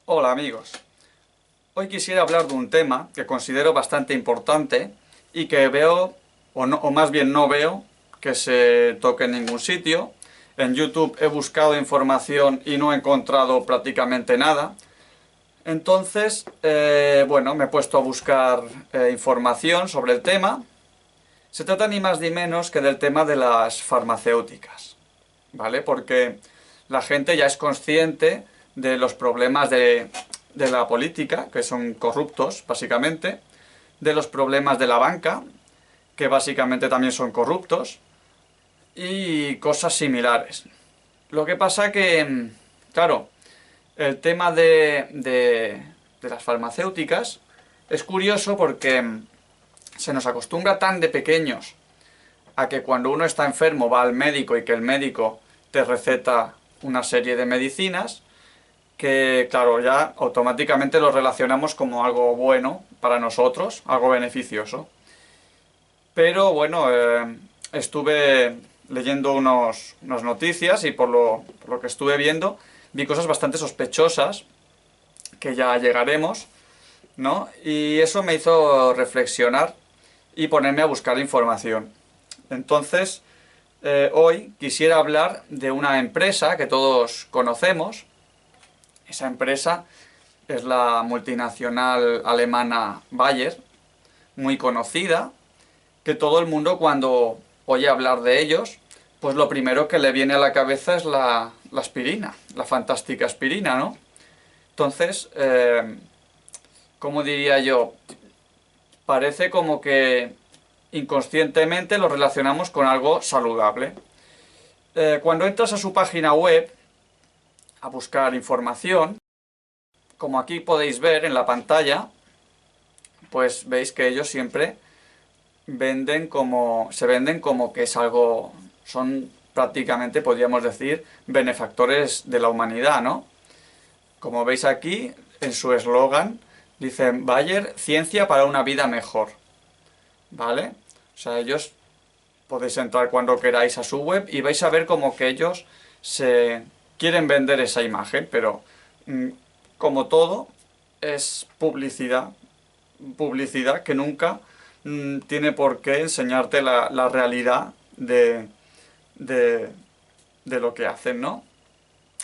Hola amigos, hoy quisiera hablar de un tema que considero bastante importante y que veo, o más bien no veo, que se toque en ningún sitio. En YouTube he buscado información y no he encontrado prácticamente nada. Entonces, bueno, me he puesto a buscar información sobre el tema. Se trata ni más ni menos que del tema de las farmacéuticas, ¿vale? Porque la gente ya es consciente de los problemas de la política, que son corruptos, básicamente, de los problemas de la banca, que básicamente también son corruptos, y cosas similares. Lo que pasa que, claro, el tema de las farmacéuticas es curioso porque se nos acostumbra tan de pequeños a que cuando uno está enfermo va al médico y que el médico te receta una serie de medicinas que, claro, ya automáticamente lo relacionamos como algo bueno para nosotros, algo beneficioso. Pero bueno, estuve leyendo unas noticias y por lo que estuve viendo vi cosas bastante sospechosas que ya llegaremos, ¿no? Y eso me hizo reflexionar y ponerme a buscar información. Entonces, hoy quisiera hablar de una empresa que todos conocemos. Esa empresa es la multinacional alemana Bayer, muy conocida, que todo el mundo cuando oye hablar de ellos, pues lo primero que le viene a la cabeza es la aspirina, la fantástica aspirina, ¿no? Entonces, ¿cómo diría yo? Parece como que inconscientemente lo relacionamos con algo saludable. Cuando entras a su página web a buscar información, como aquí podéis ver en la pantalla, pues veis que ellos siempre se venden como que es algo, son prácticamente, podríamos decir, benefactores de la humanidad, ¿no? Como veis aquí, en su eslogan, dicen Bayer, ciencia para una vida mejor, ¿vale? O sea, ellos podéis entrar cuando queráis a su web y vais a ver como que ellos se quieren vender esa imagen, pero como todo, es publicidad que nunca tiene por qué enseñarte la realidad de, de lo que hacen, ¿no?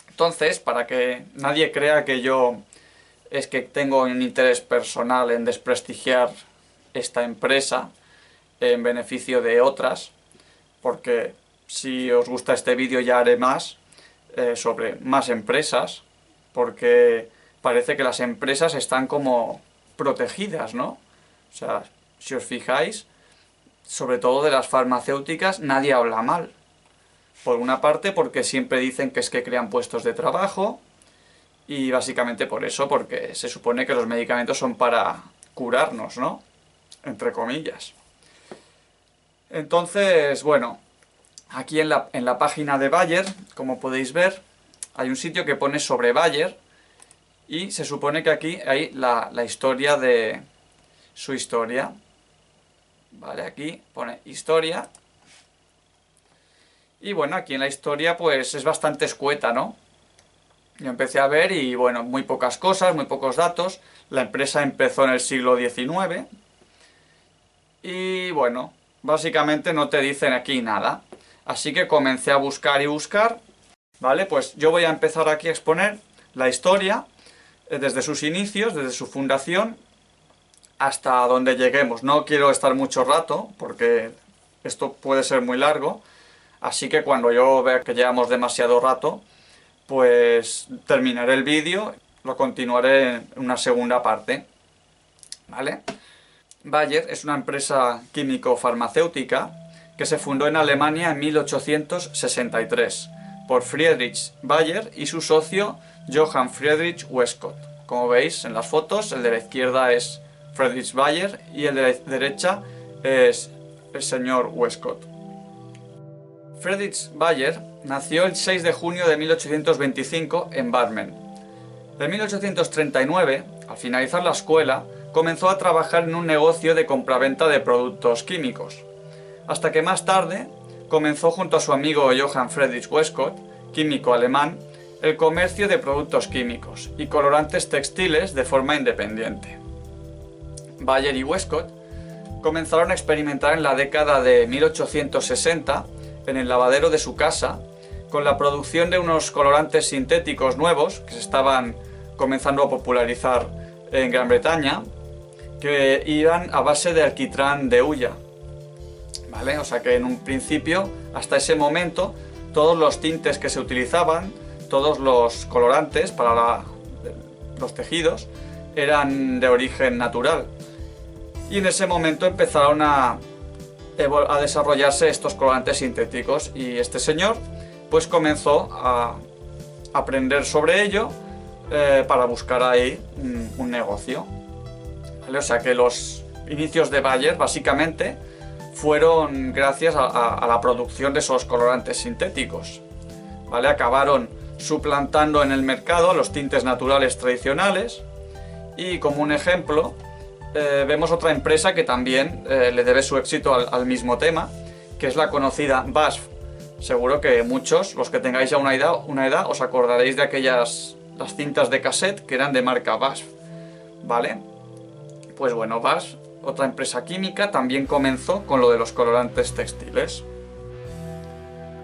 Entonces, para que nadie crea que yo es que tengo un interés personal en desprestigiar esta empresa en beneficio de otras, porque si os gusta este vídeo ya haré más sobre más empresas, porque parece que las empresas están como protegidas, ¿no? O sea, si os fijáis, sobre todo de las farmacéuticas, nadie habla mal. Por una parte, porque siempre dicen que es que crean puestos de trabajo, y básicamente por eso, porque se supone que los medicamentos son para curarnos, ¿no? Entre comillas. Entonces, bueno, aquí en la página de Bayer, como podéis ver, hay un sitio que pone sobre Bayer y se supone que aquí hay la historia de su historia. Vale, aquí pone historia. Y bueno, aquí en la historia pues es bastante escueta, ¿no? Yo empecé a ver y bueno, muy pocas cosas, muy pocos datos. La empresa empezó en el siglo XIX. Y bueno, básicamente no te dicen aquí nada. Así que comencé a buscar y buscar. Vale, pues yo voy a empezar aquí a exponer la historia desde sus inicios, desde su fundación, hasta donde lleguemos. No quiero estar mucho rato, porque esto puede ser muy largo. Así que cuando yo vea que llevamos demasiado rato, pues terminaré el vídeo, lo continuaré en una segunda parte. ¿Vale? Bayer es una empresa químico-farmacéutica que se fundó en Alemania en 1863 por Friedrich Bayer y su socio Johann Friedrich Westcott. Como veis en las fotos, el de la izquierda es Friedrich Bayer y el de la derecha es el señor Westcott. Friedrich Bayer nació el 6 de junio de 1825 en Barmen. En 1839, al finalizar la escuela, comenzó a trabajar en un negocio de compraventa de productos químicos, hasta que más tarde comenzó junto a su amigo Johann Friedrich Westcott, químico alemán, el comercio de productos químicos y colorantes textiles de forma independiente. Bayer y Westcott comenzaron a experimentar en la década de 1860 en el lavadero de su casa con la producción de unos colorantes sintéticos nuevos que se estaban comenzando a popularizar en Gran Bretaña, que iban a base de alquitrán de hulla. ¿Vale? O sea que en un principio, hasta ese momento, todos los tintes que se utilizaban, todos los colorantes para los tejidos, eran de origen natural. Y en ese momento empezaron a desarrollarse estos colorantes sintéticos y este señor pues comenzó a aprender sobre ello para buscar ahí un negocio. ¿Vale? O sea que los inicios de Bayer básicamente fueron gracias a la producción de esos colorantes sintéticos. ¿Vale? Acabaron suplantando en el mercado los tintes naturales tradicionales y como un ejemplo vemos otra empresa que también le debe su éxito al mismo tema, que es la conocida BASF. Seguro que muchos, los que tengáis ya una edad, os acordaréis de las cintas de cassette que eran de marca BASF, ¿vale? Pues bueno, BASF, otra empresa química, también comenzó con lo de los colorantes textiles.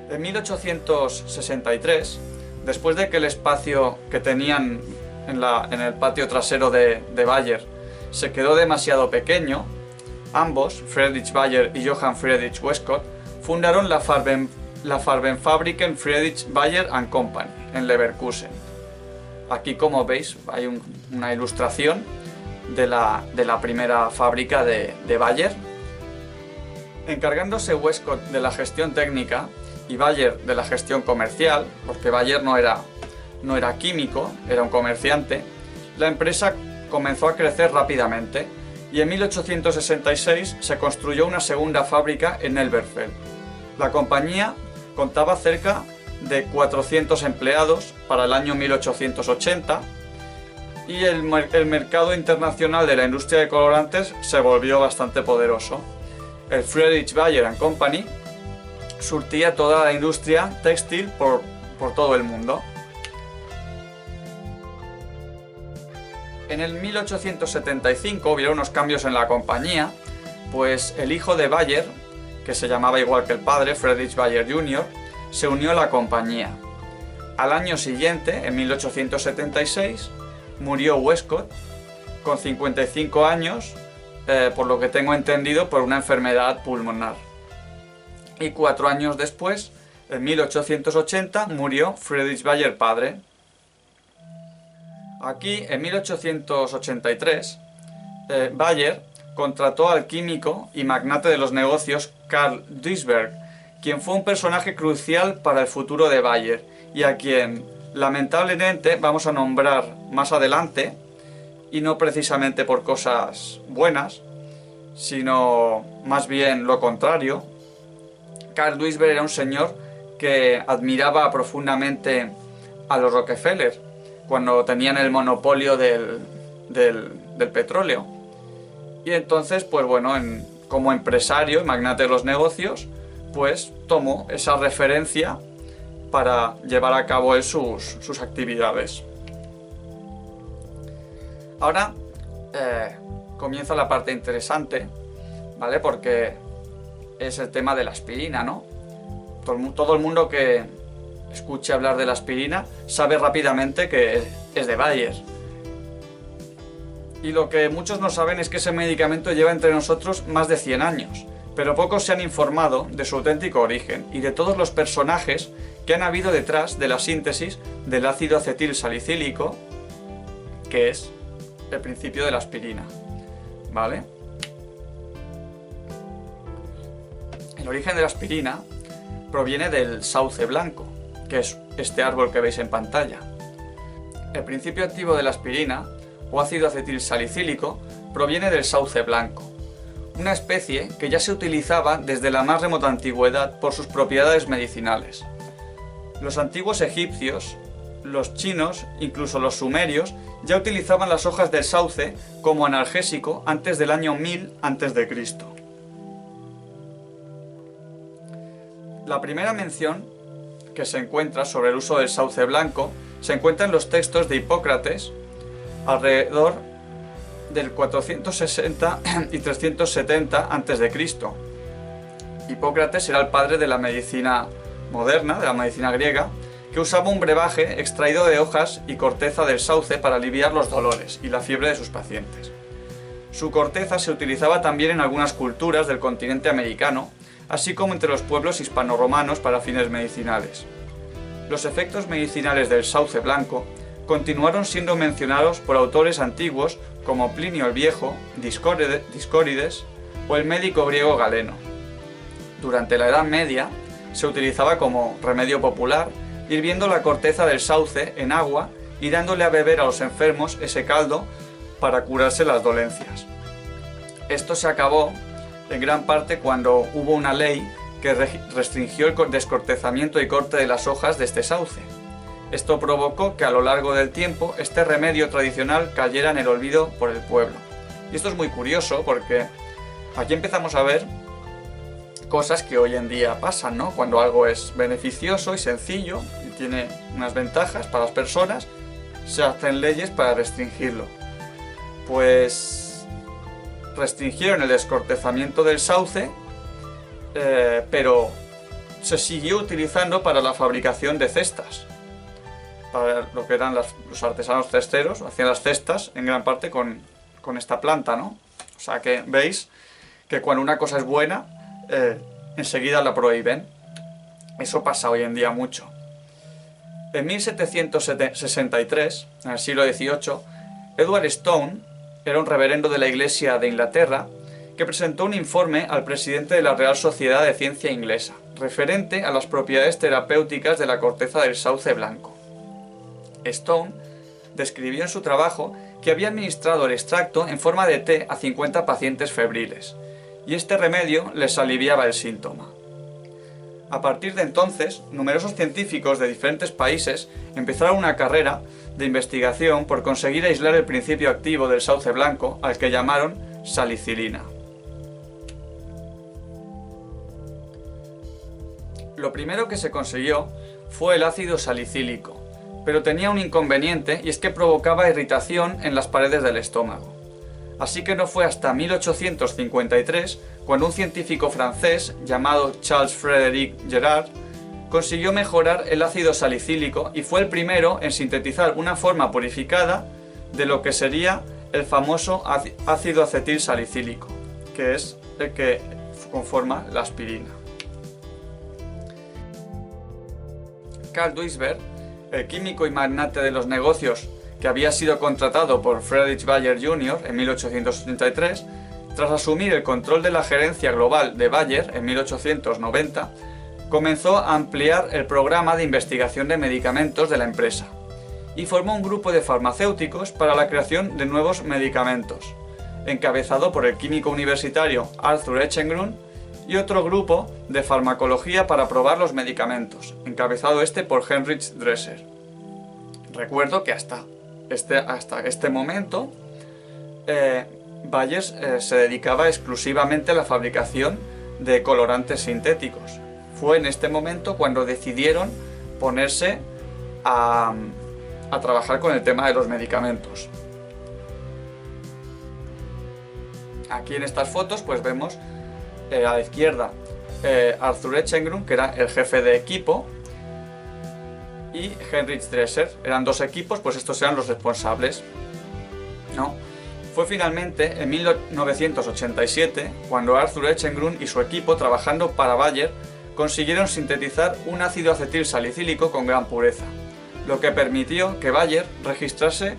En 1863, después de que el espacio que tenían en el patio trasero de Bayer se quedó demasiado pequeño, ambos, Friedrich Bayer y Johann Friedrich Westcott, fundaron la Farbenfabriken Friedrich Bayer & Company en Leverkusen. Aquí, como veis, hay una ilustración de la primera fábrica de Bayer. Encargándose Westcott de la gestión técnica y Bayer de la gestión comercial, porque Bayer no era químico, era un comerciante, la empresa comenzó a crecer rápidamente y en 1866 se construyó una segunda fábrica en Elberfeld. La compañía contaba cerca de 400 empleados para el año 1880 y el mercado internacional de la industria de colorantes se volvió bastante poderoso. El Friedrich Bayer & Company surtía toda la industria textil por todo el mundo. En el 1875 hubieron unos cambios en la compañía, pues el hijo de Bayer, que se llamaba igual que el padre, Friedrich Bayer Jr., se unió a la compañía. Al año siguiente, en 1876, murió Westcott con 55 años, por lo que tengo entendido, por una enfermedad pulmonar. Y 4 años después, en 1880, murió Friedrich Bayer padre. Aquí, en 1883, Bayer contrató al químico y magnate de los negocios Carl Duisberg, quien fue un personaje crucial para el futuro de Bayer y a quien lamentablemente vamos a nombrar más adelante, y no precisamente por cosas buenas, sino más bien lo contrario. Carl Duisberg era un señor que admiraba profundamente a los Rockefeller cuando tenían el monopolio del petróleo. Y entonces, pues bueno, como empresario y magnate de los negocios, pues tomó esa referencia para llevar a cabo él sus actividades. Ahora comienza la parte interesante, ¿vale? Porque es el tema de la aspirina, ¿no? Todo el mundo que escuche hablar de la aspirina sabe rápidamente que es de Bayer. Y lo que muchos no saben es que ese medicamento lleva entre nosotros más de 100 años, pero pocos se han informado de su auténtico origen y de todos los personajes que han habido detrás de la síntesis del ácido acetil salicílico, que es el principio de la aspirina, ¿vale? El origen de la aspirina proviene del sauce blanco, que es este árbol que veis en pantalla. El principio activo de la aspirina, o ácido acetil salicílico, proviene del sauce blanco, una especie que ya se utilizaba desde la más remota antigüedad por sus propiedades medicinales. Los antiguos egipcios, los chinos, incluso los sumerios, ya utilizaban las hojas del sauce como analgésico antes del año 1000 a.C. La primera mención que se encuentra sobre el uso del sauce blanco se encuentra en los textos de Hipócrates alrededor del 460 y 370 a.C. Hipócrates era el padre de la medicina moderna, de la medicina griega, que usaba un brebaje extraído de hojas y corteza del sauce para aliviar los dolores y la fiebre de sus pacientes. Su corteza se utilizaba también en algunas culturas del continente americano, así como entre los pueblos hispano-romanos para fines medicinales. Los efectos medicinales del sauce blanco continuaron siendo mencionados por autores antiguos como Plinio el Viejo, Discórides o el médico griego Galeno. Durante la Edad Media se utilizaba como remedio popular, hirviendo la corteza del sauce en agua y dándole a beber a los enfermos ese caldo para curarse las dolencias. Esto se acabó en gran parte cuando hubo una ley que restringió el descortezamiento y corte de las hojas de este sauce. Esto provocó que a lo largo del tiempo este remedio tradicional cayera en el olvido por el pueblo. Y esto es muy curioso porque aquí empezamos a ver cosas que hoy en día pasan, ¿no? Cuando algo es beneficioso y sencillo y tiene unas ventajas para las personas, se hacen leyes para restringirlo. Pues restringieron el descortezamiento del sauce, pero se siguió utilizando para la fabricación de cestas. Para lo que eran los artesanos cesteros, hacían las cestas en gran parte con esta planta, ¿no? O sea que veis que cuando una cosa es buena, enseguida la prohíben. Eso pasa hoy en día mucho. En 1763, en el siglo XVIII, Edward Stone era un reverendo de la Iglesia de Inglaterra que presentó un informe al presidente de la Real Sociedad de Ciencia Inglesa, referente a las propiedades terapéuticas de la corteza del sauce blanco. Stone describió en su trabajo que había administrado el extracto en forma de té a 50 pacientes febriles, y este remedio les aliviaba el síntoma. A partir de entonces, numerosos científicos de diferentes países empezaron una carrera de investigación por conseguir aislar el principio activo del sauce blanco, al que llamaron salicilina. Lo primero que se consiguió fue el ácido salicílico, pero tenía un inconveniente, y es que provocaba irritación en las paredes del estómago. Así que no fue hasta 1853 cuando un científico francés llamado Charles-Frédéric Gerard consiguió mejorar el ácido salicílico y fue el primero en sintetizar una forma purificada de lo que sería el famoso ácido acetil salicílico, que es el que conforma la aspirina. Carl Duisberg, el químico y magnate de los negocios que había sido contratado por Friedrich Bayer Jr. en 1883, tras asumir el control de la gerencia global de Bayer en 1890, comenzó a ampliar el programa de investigación de medicamentos de la empresa y formó un grupo de farmacéuticos para la creación de nuevos medicamentos, encabezado por el químico universitario Arthur Eschengrun, y otro grupo de farmacología para probar los medicamentos, encabezado por Heinrich Dresser. Recuerdo que hasta este momento Bayer se dedicaba exclusivamente a la fabricación de colorantes sintéticos. Fue en este momento cuando decidieron ponerse a trabajar con el tema de los medicamentos. Aquí en estas fotos pues vemos a la izquierda Arthur Eschengrun, que era el jefe de equipo, y Heinrich Dresser. Eran dos equipos, pues estos eran los responsables, ¿no? Fue finalmente en 1987 cuando Arthur Eschengrun y su equipo, trabajando para Bayer, consiguieron sintetizar un ácido acetil salicílico con gran pureza, lo que permitió que Bayer registrase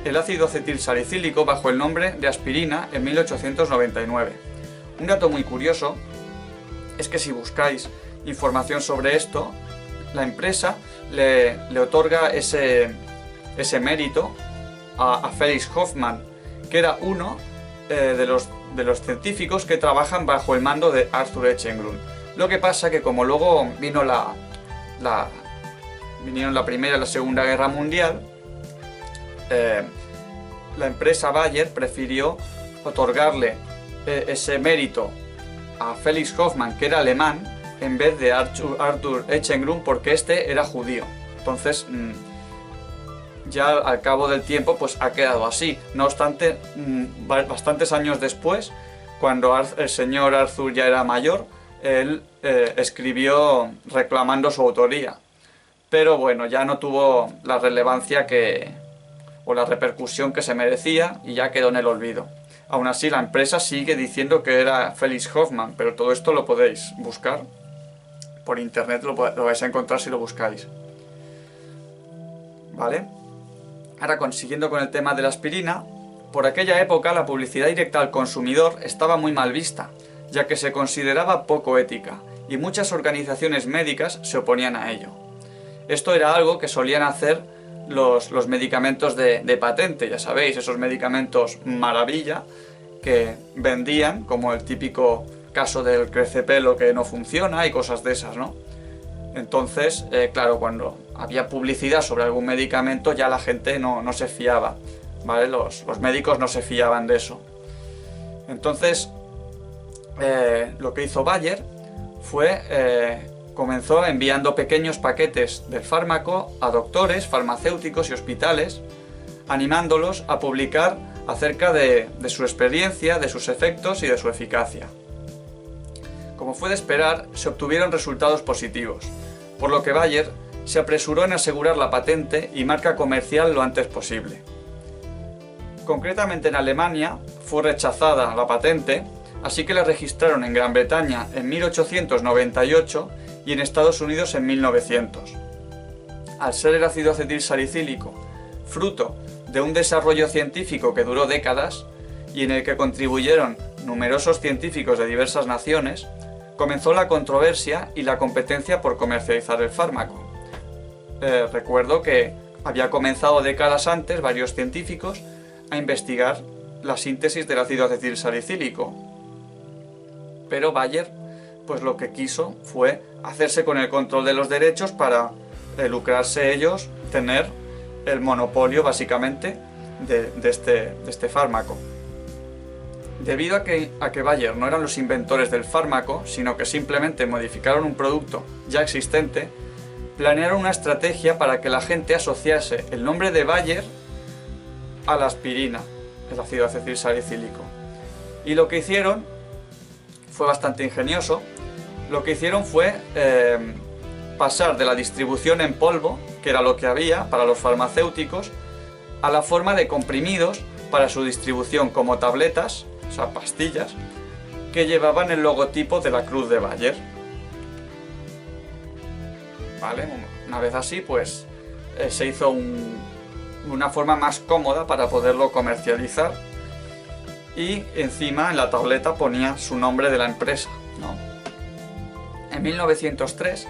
el ácido acetil salicílico bajo el nombre de aspirina en 1899. Un dato muy curioso es que si buscáis información sobre esto, la empresa le otorga ese mérito a Felix Hoffmann, que era uno de los científicos que trabajan bajo el mando de Arthur Eschengrun. Lo que pasa que como luego vinieron la Primera y la Segunda Guerra Mundial, la empresa Bayer prefirió otorgarle ese mérito a Felix Hoffmann, que era alemán, en vez de Arthur Eschengrun, porque este era judío. Entonces, ya al cabo del tiempo pues ha quedado así. No obstante, bastantes años después, cuando el señor Arthur ya era mayor, él escribió reclamando su autoría. Pero bueno, ya no tuvo la relevancia o la repercusión que se merecía y ya quedó en el olvido. Aún así, la empresa sigue diciendo que era Felix Hoffmann, pero todo esto lo podéis buscar por internet, lo vais a encontrar si lo buscáis. ¿Vale? Ahora, siguiendo con el tema de la aspirina, por aquella época la publicidad directa al consumidor estaba muy mal vista, ya que se consideraba poco ética, y muchas organizaciones médicas se oponían a ello. Esto era algo que solían hacer los medicamentos de patente, ya sabéis, esos medicamentos maravilla que vendían, como el típico caso del crecepelo que no funciona y cosas de esas, ¿no? Entonces, claro, cuando había publicidad sobre algún medicamento ya la gente no se fiaba, ¿vale? Los médicos no se fiaban de eso. Entonces, lo que hizo Bayer fue comenzó enviando pequeños paquetes del fármaco a doctores, farmacéuticos y hospitales, animándolos a publicar acerca de su experiencia, de sus efectos y de su eficacia. Como fue de esperar, se obtuvieron resultados positivos, por lo que Bayer se apresuró en asegurar la patente y marca comercial lo antes posible. Concretamente en Alemania fue rechazada la patente, así que la registraron en Gran Bretaña en 1898 y en Estados Unidos en 1900. Al ser el ácido acetilsalicílico fruto de un desarrollo científico que duró décadas y en el que contribuyeron numerosos científicos de diversas naciones, comenzó la controversia y la competencia por comercializar el fármaco. Recuerdo que había comenzado décadas antes varios científicos a investigar la síntesis del ácido acetilsalicílico, pero Bayer pues lo que quiso fue hacerse con el control de los derechos para lucrarse ellos, tener el monopolio básicamente de este fármaco. Debido a que Bayer no eran los inventores del fármaco, sino que simplemente modificaron un producto ya existente, planearon una estrategia para que la gente asociase el nombre de Bayer a la aspirina, el ácido acetilsalicílico. Y lo que hicieron fue bastante ingenioso. Lo que hicieron fue pasar de la distribución en polvo, que era lo que había para los farmacéuticos, a la forma de comprimidos para su distribución como tabletas, o sea, pastillas, que llevaban el logotipo de la cruz de Bayer. ¿Vale? Una vez así, pues se hizo una forma más cómoda para poderlo comercializar y encima en la tableta ponía su nombre de la empresa, ¿no? En 1903,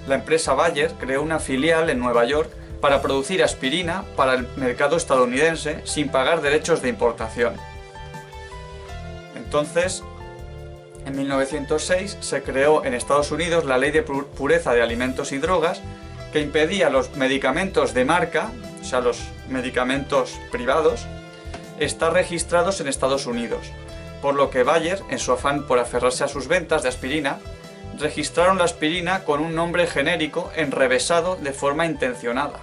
la empresa Bayer creó una filial en Nueva York para producir aspirina para el mercado estadounidense sin pagar derechos de importación. Entonces, en 1906 se creó en Estados Unidos la Ley de Pureza de Alimentos y Drogas, que impedía los medicamentos de marca, o sea, los medicamentos privados, estar registrados en Estados Unidos, por lo que Bayer, en su afán por aferrarse a sus ventas de aspirina, registraron la aspirina con un nombre genérico enrevesado de forma intencionada.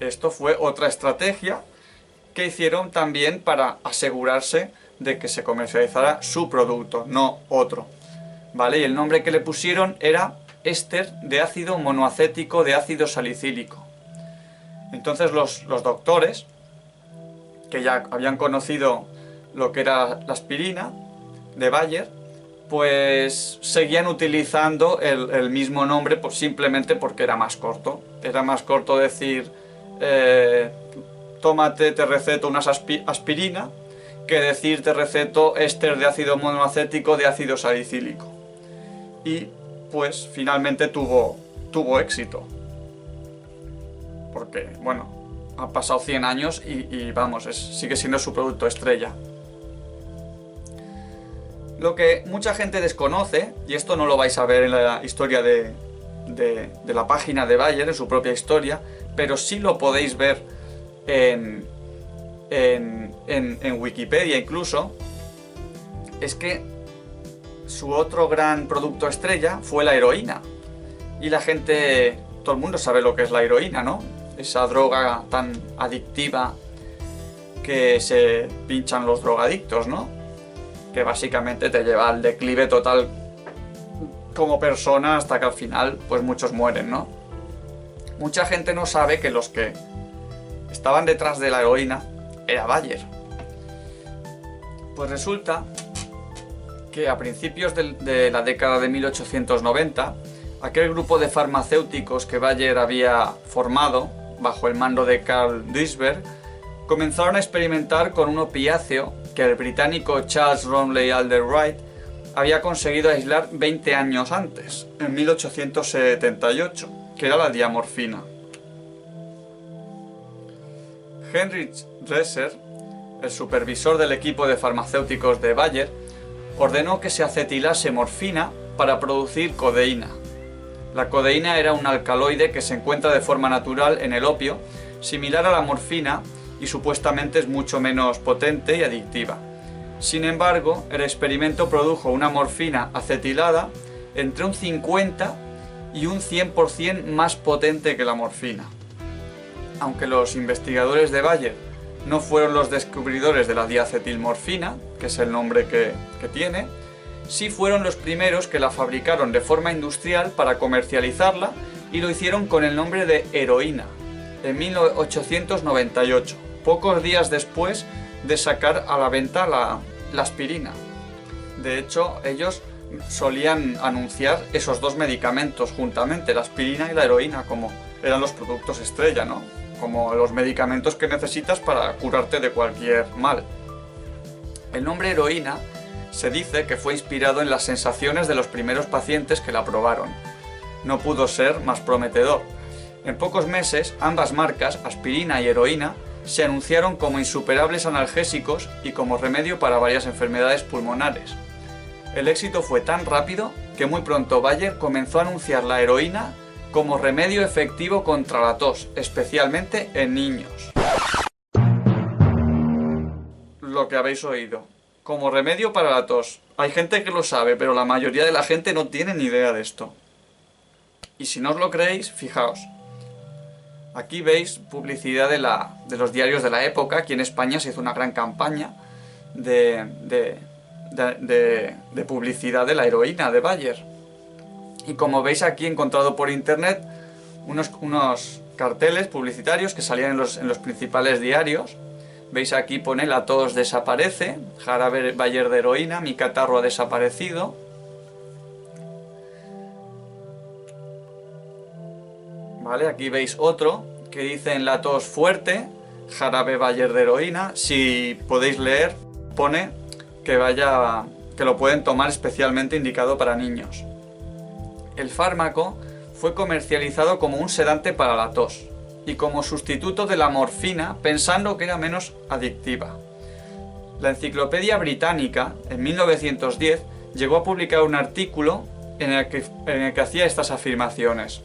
Esto fue otra estrategia que hicieron también para asegurarse de que se comercializara su producto, no otro. ¿Vale? Y el nombre que le pusieron era éster de ácido monoacético de ácido salicílico. Entonces los doctores, que ya habían conocido lo que era la aspirina de Bayer, pues seguían utilizando el mismo nombre simplemente porque era más corto. Era más corto decir tómate, te receto unas aspirina, que decir te receto éster de ácido monoacético de ácido salicílico. Y pues finalmente tuvo éxito. Porque, bueno, han pasado 100 años y vamos, sigue siendo su producto estrella. Lo que mucha gente desconoce, y esto no lo vais a ver en la historia de la página de Bayer, en su propia historia, pero sí lo podéis ver en Wikipedia incluso, es que su otro gran producto estrella fue la heroína. Y la gente, todo el mundo sabe lo que es la heroína, ¿no? Esa droga tan adictiva que se pinchan los drogadictos, ¿no? Que básicamente te lleva al declive total como persona hasta que al final pues muchos mueren, ¿no? Mucha gente no sabe que los que estaban detrás de la heroína era Bayer. Pues resulta que a principios de la década de 1890, aquel grupo de farmacéuticos que Bayer había formado bajo el mando de Carl Duisberg comenzaron a experimentar con un opiáceo que el británico Charles Romley Alderwright había conseguido aislar 20 años antes, en 1878, que era la diamorfina. Heinrich Dresser, el supervisor del equipo de farmacéuticos de Bayer, ordenó que se acetilase morfina para producir codeína. La codeína era un alcaloide que se encuentra de forma natural en el opio, similar a la morfina y supuestamente es mucho menos potente y adictiva. Sin embargo, el experimento produjo una morfina acetilada entre un 50 y un 100% más potente que la morfina. Aunque los investigadores de Bayer no fueron los descubridores de la diacetilmorfina, que es el nombre que tiene, sí fueron los primeros que la fabricaron de forma industrial para comercializarla y lo hicieron con el nombre de heroína, en 1898, pocos días después de sacar a la venta la aspirina. De hecho, ellos solían anunciar esos dos medicamentos juntamente, la aspirina y la heroína, como eran los productos estrella, ¿no? Como los medicamentos que necesitas para curarte de cualquier mal. El nombre heroína se dice que fue inspirado en las sensaciones de los primeros pacientes que la probaron. No pudo ser más prometedor. En pocos meses, ambas marcas, aspirina y heroína, se anunciaron como insuperables analgésicos y como remedio para varias enfermedades pulmonares. El éxito fue tan rápido que muy pronto Bayer comenzó a anunciar la heroína como remedio efectivo contra la tos, especialmente en niños. Lo que habéis oído. Como remedio para la tos. Hay gente que lo sabe, pero la mayoría de la gente no tiene ni idea de esto. Y si no os lo creéis, fijaos. Aquí veis publicidad de los diarios de la época. Aquí en España se hizo una gran campaña de publicidad de la heroína de Bayer. Y como veis aquí he encontrado por internet unos carteles publicitarios que salían en los principales diarios. Veis aquí pone la tos desaparece, jarabe Bayer de heroína, mi catarro ha desaparecido. Vale, aquí veis otro que dice en la tos fuerte, jarabe Bayer de heroína. Si podéis leer, pone que lo pueden tomar especialmente indicado para niños. El fármaco fue comercializado como un sedante para la tos y como sustituto de la morfina, pensando que era menos adictiva. La Enciclopedia Británica, en 1910, llegó a publicar un artículo en el que hacía estas afirmaciones.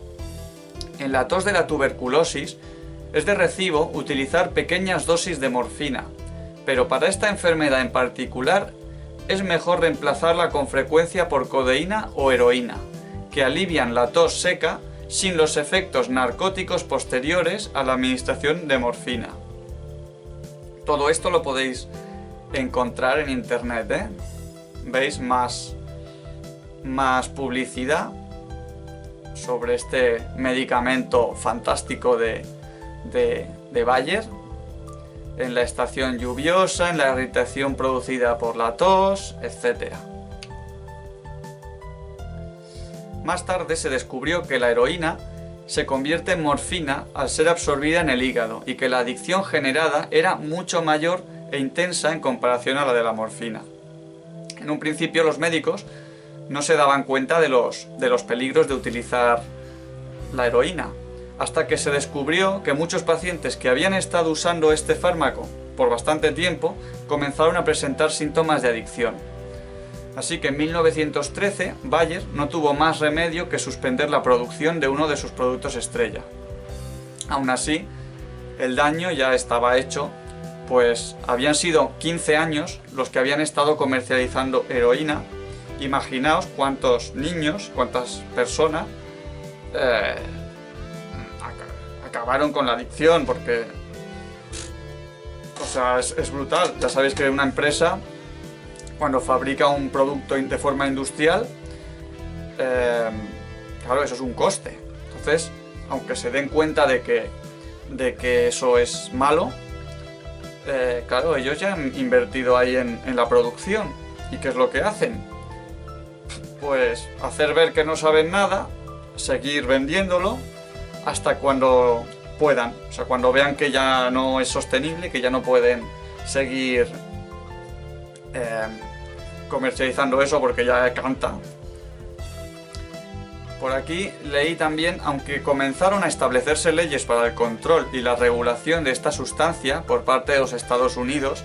En la tos de la tuberculosis es de recibo utilizar pequeñas dosis de morfina, pero para esta enfermedad en particular es mejor reemplazarla con frecuencia por codeína o heroína, que alivian la tos seca sin los efectos narcóticos posteriores a la administración de morfina. Todo esto lo podéis encontrar en internet, ¿eh? ¿Veis? Más publicidad sobre este medicamento fantástico de Bayer, en la estación lluviosa, en la irritación producida por la tos, etc. Más tarde se descubrió que la heroína se convierte en morfina al ser absorbida en el hígado y que la adicción generada era mucho mayor e intensa en comparación a la de la morfina. En un principio los médicos no se daban cuenta de los peligros de utilizar la heroína, hasta que se descubrió que muchos pacientes que habían estado usando este fármaco por bastante tiempo comenzaron a presentar síntomas de adicción. Así que en 1913 Bayer no tuvo más remedio que suspender la producción de uno de sus productos estrella. Aún así, el daño ya estaba hecho, pues habían sido 15 años los que habían estado comercializando heroína imaginaos cuántos niños, cuántas personas acabaron con la adicción, porque, o sea, es brutal. Ya sabéis que una empresa, cuando fabrica un producto de forma industrial, claro, eso es un coste. Entonces, aunque se den cuenta de que eso es malo, claro, ellos ya han invertido ahí en la producción. ¿Y qué es lo que hacen? Pues hacer ver que no saben nada, seguir vendiéndolo hasta cuando puedan. O sea, cuando vean que ya no es sostenible, que ya no pueden seguir comercializando eso porque ya canta. Por aquí leí también, aunque comenzaron a establecerse leyes para el control y la regulación de esta sustancia por parte de los Estados Unidos,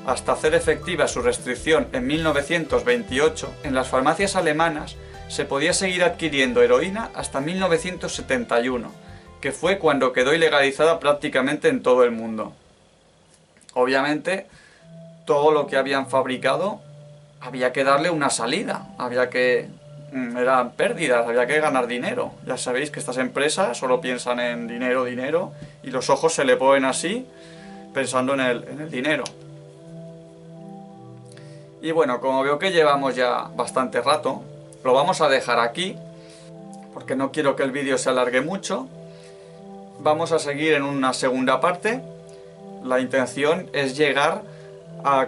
hasta hacer efectiva su restricción en 1928, en las farmacias alemanas se podía seguir adquiriendo heroína hasta 1971, que fue cuando quedó ilegalizada prácticamente en todo el mundo. Obviamente, todo lo que habían fabricado había que darle una salida, eran pérdidas, había que ganar dinero. Ya sabéis que estas empresas solo piensan en dinero, dinero, y los ojos se le ponen así, pensando en el dinero. Y bueno, como veo que llevamos ya bastante rato, lo vamos a dejar aquí, porque no quiero que el vídeo se alargue mucho. Vamos a seguir en una segunda parte. La intención es llegar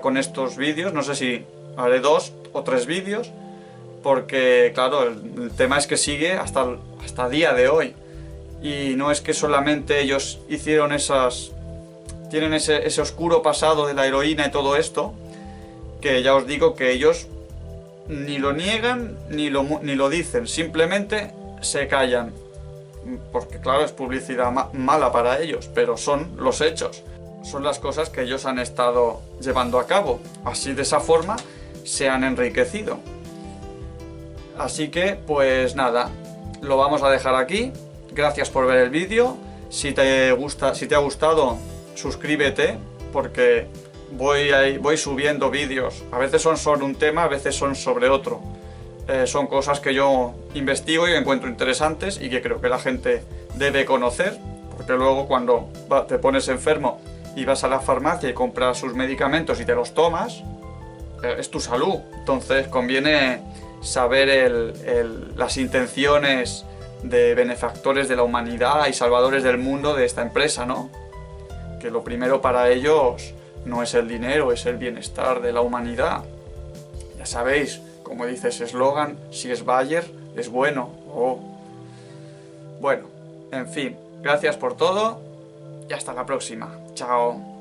con estos vídeos, no sé si haré 2 o 3 vídeos, porque claro, el tema es que sigue hasta día de hoy. Y no es que solamente ellos hicieron tienen ese oscuro pasado de la heroína y todo esto, que ya os digo que ellos ni lo niegan ni lo dicen, simplemente se callan, porque claro, es publicidad mala para ellos, pero son los hechos, son las cosas que ellos han estado llevando a cabo. Así, de esa forma se han enriquecido. Así que pues nada, lo vamos a dejar aquí. Gracias por ver el vídeo. Si te ha gustado, suscríbete, porque voy subiendo vídeos. A veces son sobre un tema, a veces son sobre otro. Son cosas que yo investigo y encuentro interesantes y que creo que la gente debe conocer, porque luego cuando te pones enfermo y vas a la farmacia y compras sus medicamentos y te los tomas, es tu salud. Entonces conviene saber las intenciones de benefactores de la humanidad y salvadores del mundo de esta empresa, ¿no? Que lo primero para ellos no es el dinero, es el bienestar de la humanidad. Ya sabéis, como dice ese eslogan, si es Bayer, es bueno. Bueno, en fin, gracias por todo y hasta la próxima. Chao.